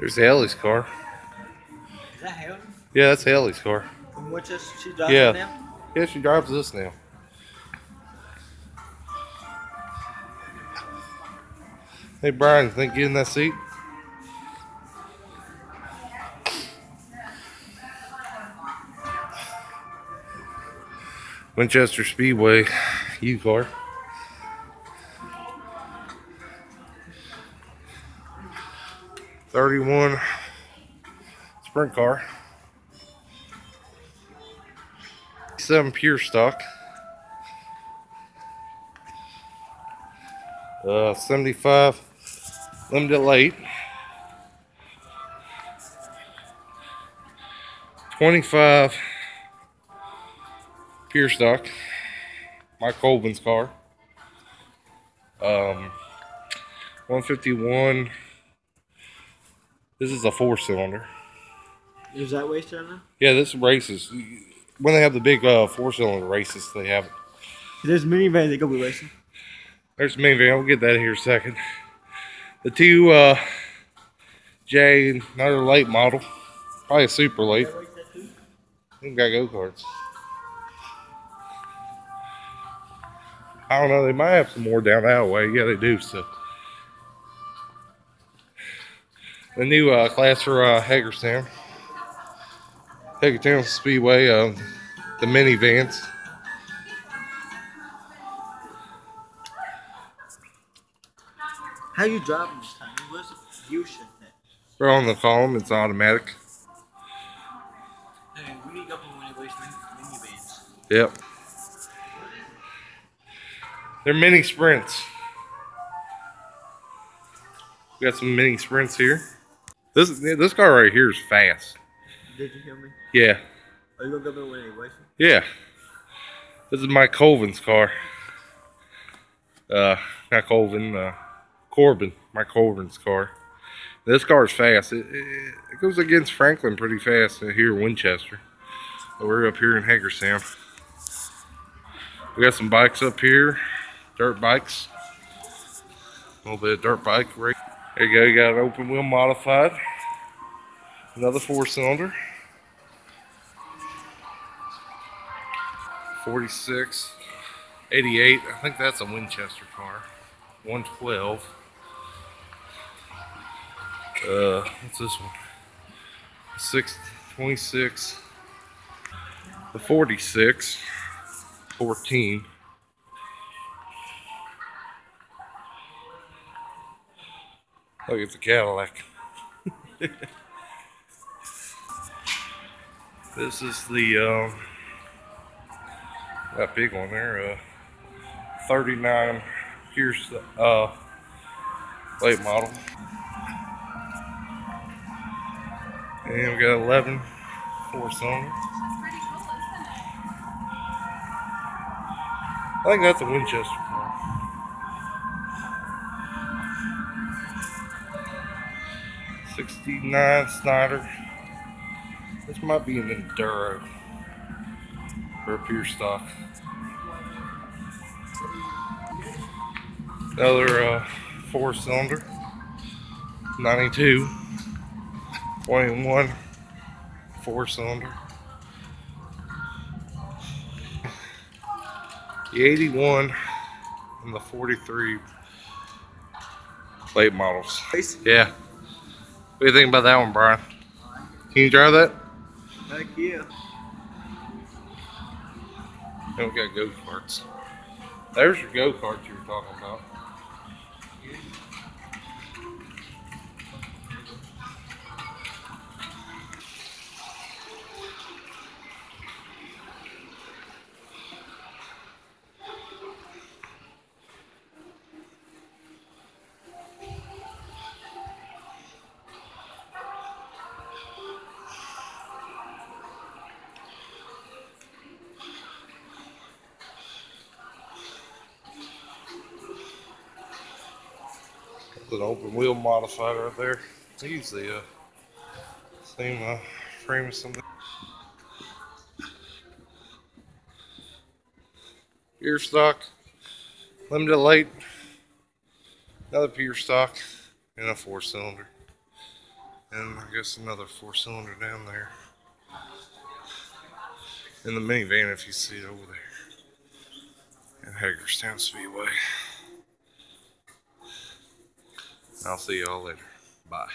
There's Haley's car. Is that Haley? Yeah, that's Haley's car. From Winchester? She drives it now? Yeah, she drives this now. Hey Brian, think you in that seat? Winchester Speedway U car. '31 sprint car. 7 pure stock. 75 limited late. 25 pure stock. Mike Colvin's car. 151. This is a 4-cylinder. Is that wasted on there? Yeah, this races. When they have the big 4-cylinder races, they have it. There's minivans that go be racing. There's the minivan. We'll get that here in a second. The 2 J, another late model. Probably a super late. They got go-karts. I don't know. They might have some more down that way. Yeah, they do. So the new class for Hagerstown. Hagerstown Speedway. The minivans. How you driving this time? Where's the view shit at? We're on the column. It's automatic. Hey, we need to go when they waste minivans. Yep. They're mini sprints. We got some mini sprints here. This car right here is fast. Did you hear me? Yeah. Are you gonna go when they waste? Yeah. This is Mike Colvin's car. Not Colvin. Corbin. Mike Colvin's car. This car is fast. It goes against Franklin pretty fast here in Winchester. But we're up here in Hagerstown. We got some bikes up here. Dirt bikes. A little bit of dirt bike race. There you go. You got an open wheel modified. Another 4-cylinder. 46. 88. I think that's a Winchester car. 112. What's this one? 626. The 46. 14. Look at the Cadillac. This is the that big one there, 39 pure late model. And we got 11 4-cylinder. I think that's a Winchester car. 69 Snyder. This might be an Enduro or a pure stock. Another 4-cylinder. 92. 21 4-cylinder. The 81 and the 43 late models. Yeah. What do you think about that one, Brian? Can you drive that? Heck yeah. Then we got go-karts. There's your go-kart you were talking about. An open wheel modified right there. I use the same frame as something. Pure stock, limited late, another pure stock, and a 4-cylinder. And I guess another 4-cylinder down there. In the minivan, if you see it over there. At Hagerstown Speedway. I'll see y'all later. Bye.